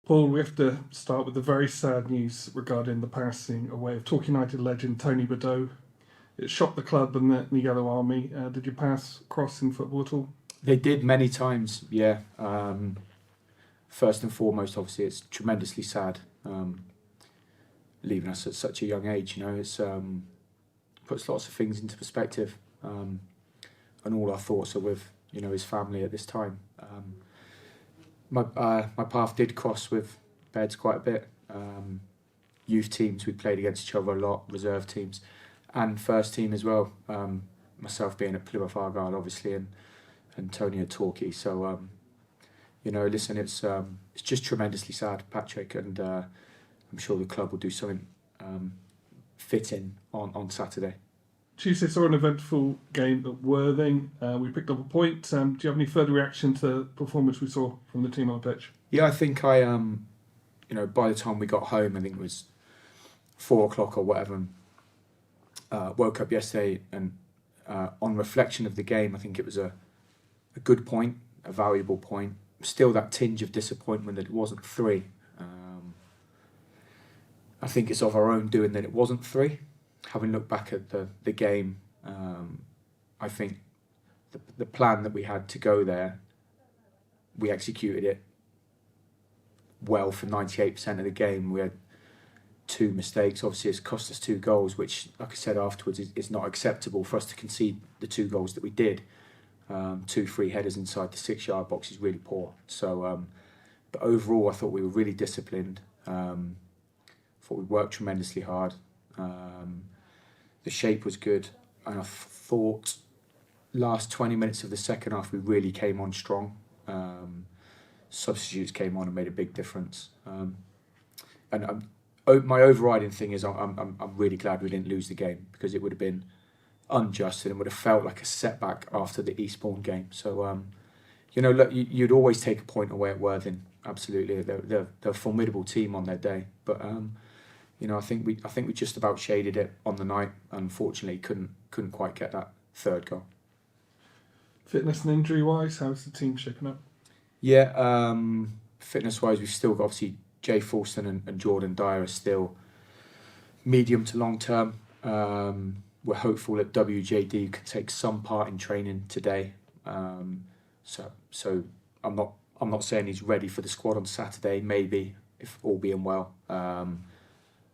Paul, we have to start with the very sad news regarding the passing away of Torquay United legend Tony Beddoe. It shocked the club and the Yellow Army. Did you pass across in football at all? They did many times, yeah. First and foremost, obviously, it's tremendously sad leaving us at such a young age. It's puts lots of things into perspective, and all our thoughts are with his family at this time. My path did cross with Beds quite a bit. Youth teams, we played against each other a lot, reserve teams, and first team as well. Myself being at Plymouth Argyle, obviously, and Tony at Torquay. So, listen, it's just tremendously sad, Patrick, and I'm sure the club will do something fitting on Saturday. Tuesday saw an eventful game at Worthing. We picked up a point. Do you have any further reaction to the performance we saw from the team on the pitch? Yeah, I think by the time we got home, I think it was 4 o'clock or whatever. Woke up yesterday, and on reflection of the game, I think it was a good point, a valuable point. Still that tinge of disappointment that it wasn't 3. I think it's of our own doing that it wasn't 3. Having looked back at the game, I think the plan that we had to go there, we executed it well for 98% of the game. We had 2 mistakes. Obviously, it's cost us 2 goals, which, like I said afterwards, is not acceptable for us to concede the 2 goals that we did. 2 free headers inside the 6-yard box is really poor. So, but overall, I thought we were really disciplined. Thought we worked tremendously hard. The shape was good, and I thought last 20 minutes of the second half we really came on strong. Substitutes came on and made a big difference. And my overriding thing is I'm really glad we didn't lose the game, because it would have been unjust and it would have felt like a setback after the Eastbourne game. So look, you'd always take a point away at Worthing. Absolutely, they're a formidable team on their day, but. I think we just about shaded it on the night. Unfortunately, couldn't quite get that 3rd goal. Fitness and injury wise, how's the team shaping up? Yeah, fitness wise, we've still got obviously Jay Fulston and Jordan Dyer are still medium to long term. We're hopeful that WJD can take some part in training today. So I'm not saying he's ready for the squad on Saturday. Maybe, if all being well.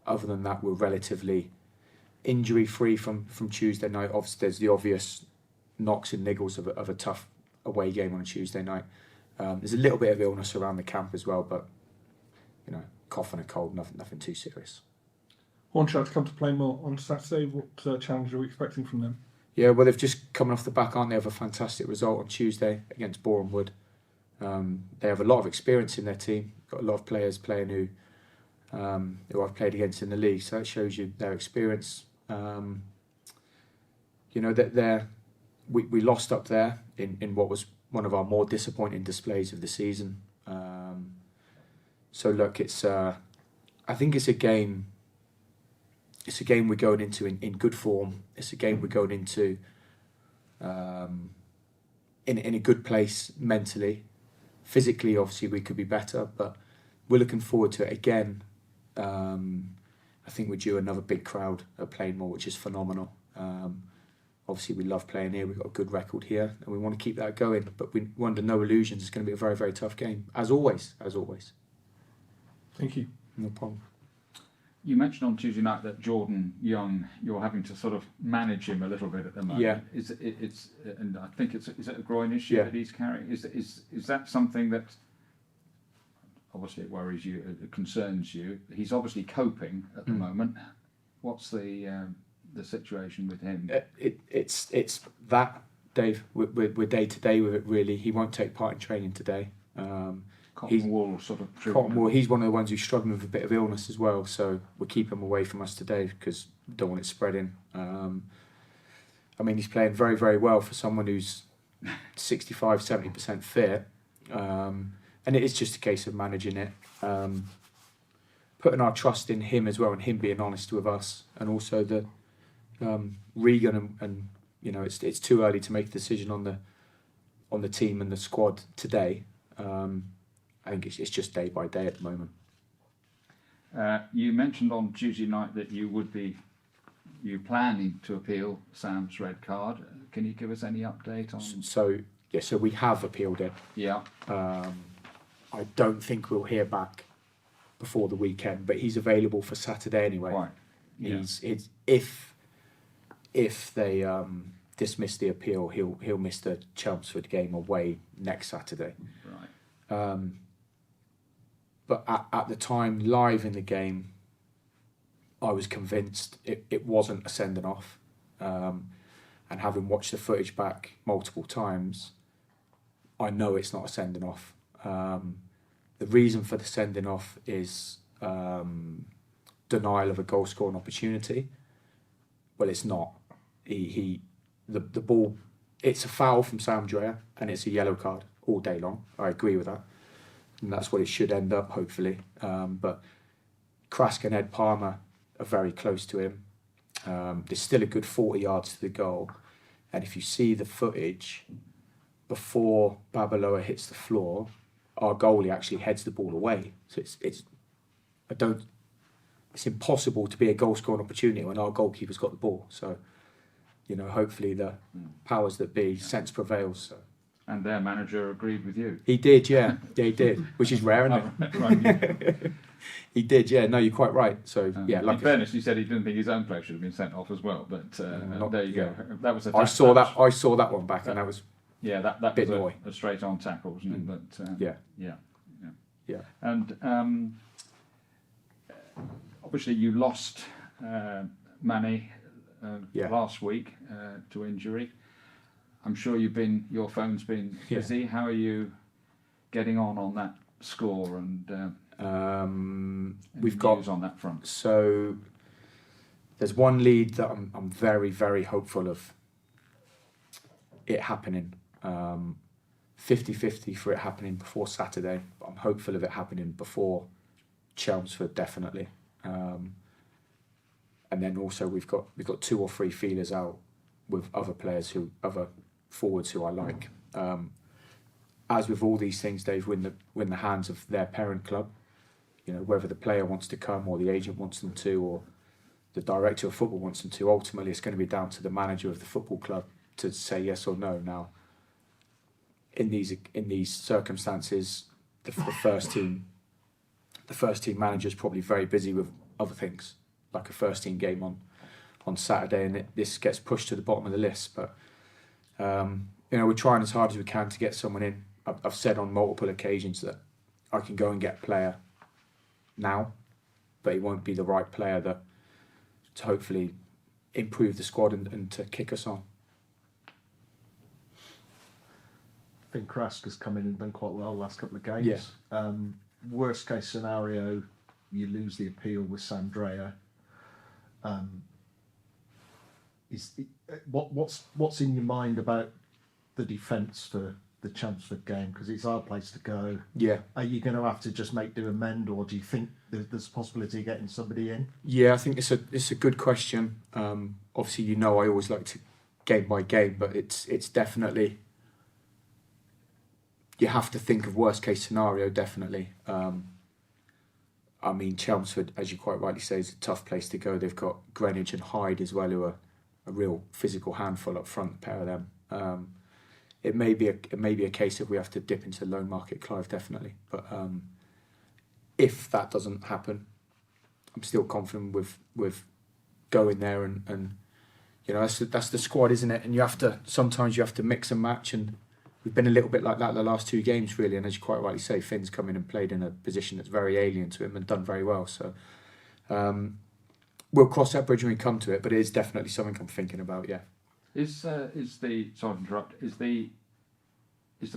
Other than that, we're relatively injury-free from Tuesday night. Obviously, there's the obvious knocks and niggles of a tough away game on a Tuesday night. There's a little bit of illness around the camp as well, but cough and a cold, nothing too serious. Hornchurch come to play more on Saturday. What challenge are we expecting from them? Yeah, well, they've just come off the back, aren't they, of a fantastic result on Tuesday against Boreham Wood. They have a lot of experience in their team. Got a lot of players playing who I've played against in the league, so that shows you their experience. That we lost up there in what was one of our more disappointing displays of the season. So look, I think it's a game. It's a game we're going into in good form. It's a game we're going into in a good place mentally. Physically, obviously, we could be better, but we're looking forward to it again. I think we're due another big crowd at Plainmoor, which is phenomenal. Obviously, we love playing here. We've got a good record here, and we want to keep that going. But we're under no illusions. It's going to be a very, very tough game, as always. Thank you. No problem. You mentioned on Tuesday night that Jordan Young, you're having to sort of manage him a little bit at the moment. Yeah. And I think is it a groin issue that he's carrying? Is that something that obviously it worries you, it concerns you? He's obviously coping at the moment. What's the situation with him? It's that, Dave. We're day to day with it. Really, he won't take part in training today. Cotton wool sort of treatment. Cotton wool. He's one of the ones who's struggling with a bit of illness as well, so we'll keep him away from us today because we don't want it spreading. He's playing very, very well for someone who's 65-70% fit, and it is just a case of managing it, putting our trust in him as well, and him being honest with us, and also the Regan and it's too early to make a decision on the team and the squad today. I think it's just day by day at the moment. You mentioned on Tuesday night that you planning to appeal Sam's red card. Can you give us any update on? So we have appealed it. Yeah. I don't think we'll hear back before the weekend, but he's available for Saturday anyway. Right. Yeah. If they dismiss the appeal, he'll miss the Chelmsford game away next Saturday. Right. But at the time, live in the game, I was convinced it wasn't a sending off. And having watched the footage back multiple times, I know it's not a sending off. The reason for the sending off is denial of a goal scoring opportunity. Well, it's not. The ball, it's a foul from Sam Dreyer and it's a yellow card all day long. I agree with that. And that's what it should end up, hopefully. But Krask and Ed Palmer are very close to him. There's still a good 40 yards to the goal. And if you see the footage, before Babaloa hits the floor, our goalie actually heads the ball away. So it's impossible to be a goal scoring opportunity when our goalkeeper's got the ball. So, hopefully the powers that be, sense prevails. So. And their manager agreed with you. He did, yeah. Yeah, he did, which is rare, isn't it? Right. He did, yeah. No, you're quite right. So, yeah. In fairness, he said he didn't think his own player should have been sent off as well. But there you go. That was I saw that one back, and that was that was a straight on tackle, wasn't it? But yeah. And obviously, you lost Manny last week to injury. I'm sure your phone's been busy. How are you getting on that score and we've got news on that front? So there's one lead that I'm very, very hopeful of it happening. 50-50 for it happening before Saturday, but I'm hopeful of it happening before Chelmsford, definitely. And then also we've got 2 or 3 feelers out with other forwards who I like. As with all these things, Dave, win the hands of their parent club. Whether the player wants to come or the agent wants them to, or the director of football wants them to. Ultimately, it's going to be down to the manager of the football club to say yes or no. Now, in these circumstances, the first team manager is probably very busy with other things, like a first team game on Saturday, and this gets pushed to the bottom of the list. But we're trying as hard as we can to get someone in. I've said on multiple occasions that I can go and get a player now, but he won't be the right player to hopefully improve the squad and to kick us on. I think Krask has come in and done quite well the last couple of games. Yeah. Worst case scenario, you lose the appeal with Sam Dreyer. What's in your mind about the defence for the Chelmsford game? Because it's our place to go. Yeah. Are you going to have to just make do amend, or do you think there's a possibility of getting somebody in? Yeah, I think it's a good question. Obviously, I always like to game by game, but it's definitely, you have to think of worst case scenario, definitely. Chelmsford, as you quite rightly say, is a tough place to go. They've got Greenwich and Hyde as well, who are a real physical handful up front, the pair of them. It may be a case of we have to dip into the loan market, Clive, definitely. But if that doesn't happen, I'm still confident with going there and that's the squad, isn't it? And sometimes you have to mix and match, and we've been a little bit like that the last 2 games, really. And as you quite rightly say, Finn's come in and played in a position that's very alien to him and done very well. So we'll cross that bridge when we come to it, but it is definitely something I'm thinking about, yeah. Is the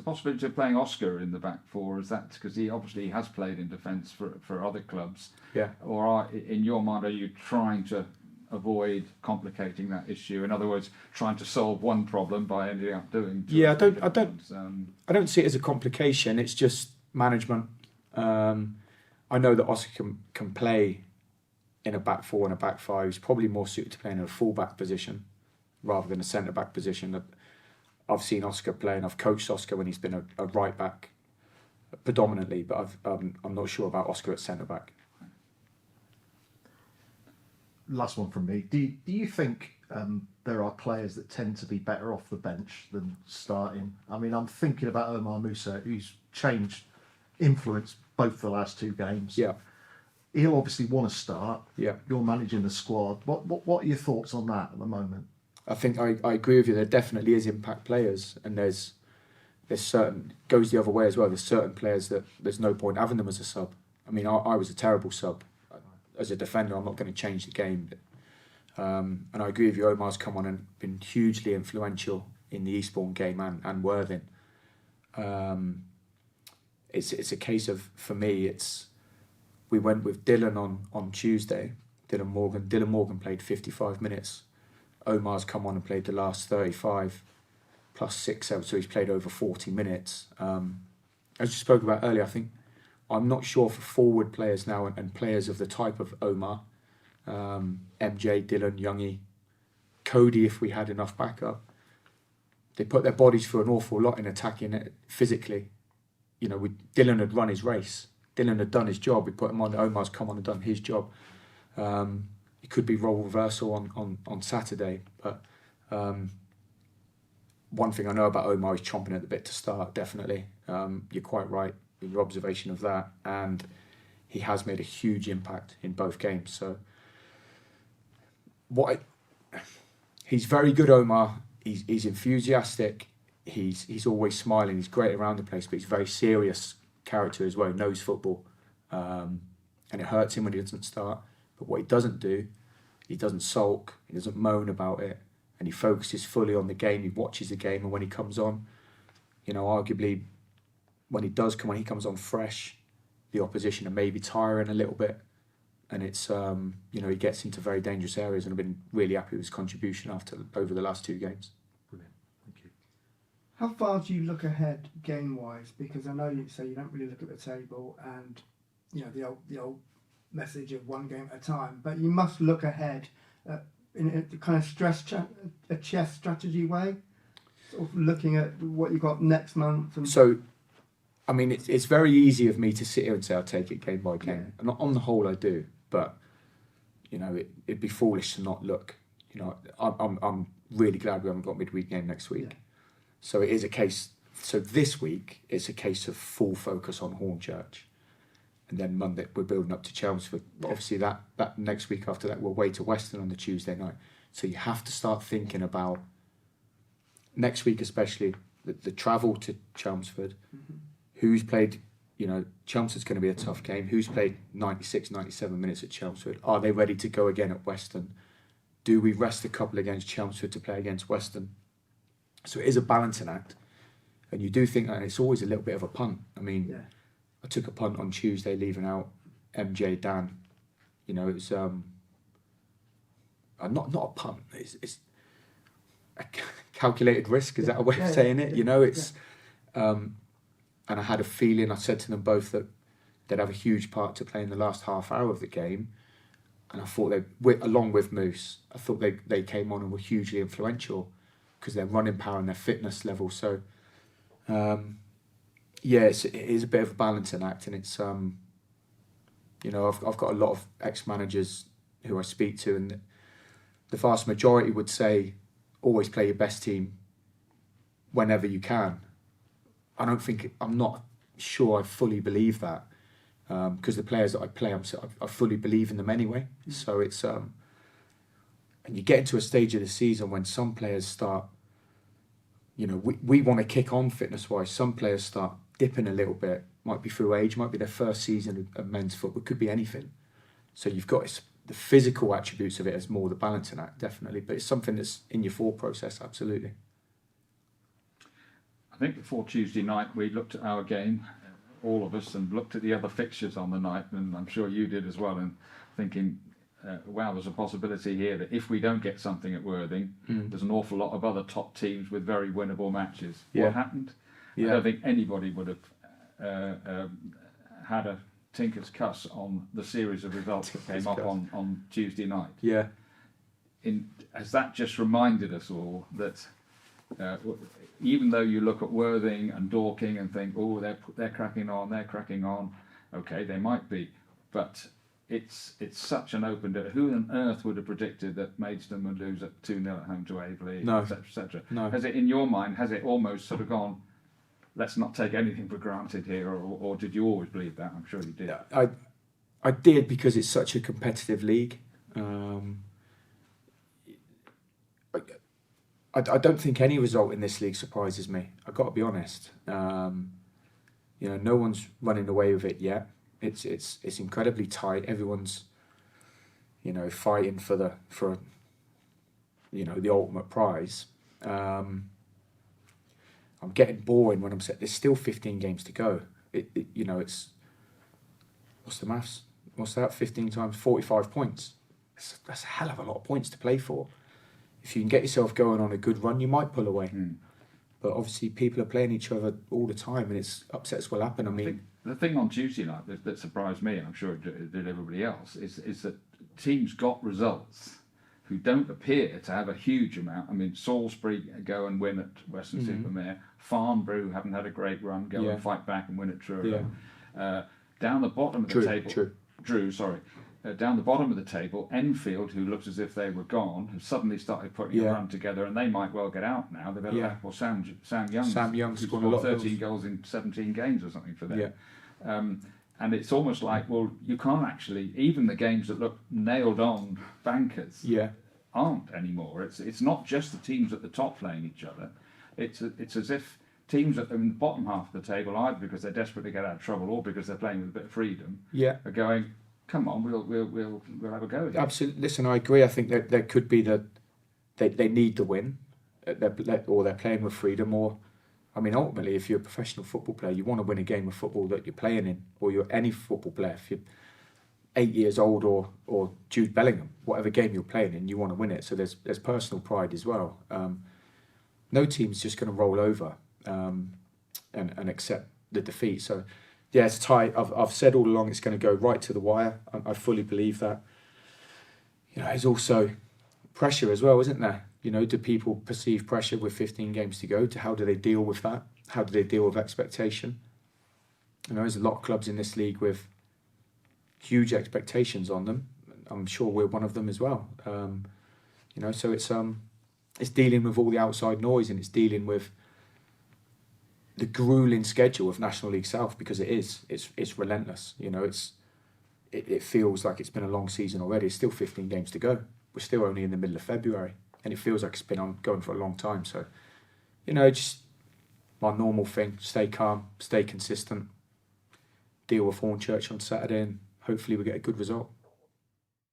possibility of playing Oscar in the back four, is that because he obviously has played in defence for other clubs? Yeah. Or in your mind, are you trying to avoid complicating that issue? In other words, trying to solve one problem by ending up doing two. Yeah, I don't see it as a complication. It's just management. I know that Oscar can play in a back four and a back five. He's probably more suited to playing in a full back position rather than a centre back position. I've seen Oscar play, and I've coached Oscar when he's been a right back predominantly, but I'm not sure about Oscar at centre back. Last one from me. Do you think there are players that tend to be better off the bench than starting? I mean, I'm thinking about Omar Musa, who's influenced both the last two games. Yeah. He'll obviously want to start. Yeah. You're managing the squad. What are your thoughts on that at the moment? I think I agree with you. There definitely is impact players, and there's certain, goes the other way as well. There's certain players that there's no point having them as a sub. I mean, I was a terrible sub. As a defender, I'm not going to change the game. And I agree with you, Omar's come on and been hugely influential in the Eastbourne game and Worthing. It's a case of, for me, we went with Dylan on Tuesday, Dylan Morgan played 55 minutes. Omar's come on and played the last 35 plus 6, so he's played over 40 minutes. As you spoke about earlier, I think I'm not sure for forward players now and players of the type of Omar, MJ, Dylan, Youngie, Cody, if we had enough backup, they put their bodies through an awful lot in attacking it physically. You know, Dylan had run his race. Dylan had done his job. We put him on. Omar's come on and done his job. It could be role reversal on Saturday, but one thing I know about Omar is chomping at the bit to start, definitely. You're quite right in your observation of that, and he has made a huge impact in both games. So he's very good, Omar. He's enthusiastic. He's always smiling. He's great around the place, but he's a very serious character as well. He knows football, and it hurts him when he doesn't start. But what he doesn't do, he doesn't sulk, he doesn't moan about it, and he focuses fully on the game. He watches the game, and when he comes on, you know, arguably, when he does come on, he comes on fresh. The opposition are maybe tiring a little bit, and it's you know, he gets into very dangerous areas, and I've been really happy with his contribution over the last 2 games. Brilliant, thank you. How far do you look ahead game-wise? Because I know you say you don't really look at the table, and you know the old message of one game at a time, but you must look ahead in a kind of a chess strategy way, sort of looking at what you've got next month. And so, I mean, it's very easy of me to sit here and say I'll take it game by game, and on the whole I do, but you know, it'd be foolish to not look. You know, I'm really glad we haven't got midweek game next week. Yeah. So it is a case. So this week it's a case of full focus on Hornchurch. And then Monday we're building up to Chelmsford. But obviously that next week after that we're away to Weston on the Tuesday night. So you have to start thinking about next week, especially the travel to Chelmsford. Mm-hmm. Who's played, you know, Chelmsford's going to be a tough game. Who's played 96, 97 minutes at Chelmsford? Are they ready to go again at Weston? Do we rest a couple against Chelmsford to play against Weston? So it is a balancing act. And you do think that it's always a little bit of a punt. I mean, yeah. I took a punt on Tuesday, leaving out MJ, Dan. You know, it was not a punt. It's a calculated risk. Is that a way of saying it? You know, it's and I had a feeling. I said to them both that they'd have a huge part to play in the last half hour of the game, and I thought along with Moose, I thought they came on and were hugely influential because their running power and their fitness level. So. Yeah, it is a bit of a balancing act, and it's you know, I've got a lot of ex-managers who I speak to, and the vast majority would say always play your best team whenever you can. I'm not sure I fully believe that because the players that I play, I fully believe in them anyway. Mm. So it's and you get into a stage of the season when some players start. You know, we want to kick on fitness-wise. Some players start dipping a little bit. Might be through age, might be their first season of men's football. It could be anything. So you've got the physical attributes of it as more the balancing act, definitely. But it's something that's in your thought process, absolutely. I think before Tuesday night we looked at our game, all of us, and looked at the other fixtures on the night, and I'm sure you did as well, and thinking, wow, there's a possibility here that if we don't get something at Worthing, there's an awful lot of other top teams with very winnable matches. Yeah. What happened? Yeah. I don't think anybody would have had a tinker's cuss on the series of results that came up on Tuesday night. Yeah. Has that just reminded us all that even though you look at Worthing and Dorking and think, oh, they're cracking on. Okay, they might be, but it's such an open door. Who on earth would have predicted that Maidstone would lose at 2-0 at home to Aveley, No. etc., etc.? No. Has it, in your mind, has it almost sort of gone, let's not take anything for granted here, or did you always believe that? I'm sure you did. I did, because it's such a competitive league. I don't think any result in this league surprises me. I've got to be honest. No one's running away with it yet. It's incredibly tight. Everyone's, fighting for the ultimate prize. I'm getting boring when I'm saying there's still 15 games to go. It's what's the maths? What's that? 15 times 45 points. That's a hell of a lot of points to play for. If you can get yourself going on a good run, you might pull away. But obviously, people are playing each other all the time, and upsets will happen. I mean, the thing on Tuesday night that surprised me, and I'm sure it did everybody else, is that teams got results who don't appear to have a huge amount. I mean, Salisbury go and win at Weston-super-Mare. Farnborough haven't had a great run, go and fight back and win at Truro. Down the bottom of the table, Drew, sorry. Down the bottom of the table, Enfield, who looked as if they were gone, have suddenly started putting a run together, and they might well get out now. They've had a Sam Young scored a lot 13 goals in 17 games or something for them. And it's almost like, well, you can't actually, even the games that look nailed on bankers aren't anymore. It's not just the teams at the top playing each other. It's as if teams in the bottom half of the table, either because they're desperate to get out of trouble or because they're playing with a bit of freedom, are going, come on, we'll have a go. Absolutely. Listen, I agree. I think that there could be that they need the win, or they're playing with freedom. Or, I mean, ultimately, if you're a professional football player, you want to win a game of football that you're playing in, or you're any football player. If you're 8 years old or Jude Bellingham, whatever game you're playing in, you want to win it. So there's personal pride as well. No team's just going to roll over and accept the defeat. So. Yeah, it's tight. I've said all along it's going to go right to the wire. I fully believe that. There's also pressure as well, isn't there? Do people perceive pressure with 15 games to go? How do they deal with that? How do they deal with expectation? There's a lot of clubs in this league with huge expectations on them. I'm sure we're one of them as well. So it's dealing with all the outside noise, and it's dealing with the grueling schedule of National League South, because it's relentless. It feels like it's been a long season already. It's still 15 games to go. We're still only in the middle of February, and it feels like it's been going for a long time. So, just my normal thing: stay calm, stay consistent, deal with Hornchurch on Saturday, and hopefully we get a good result.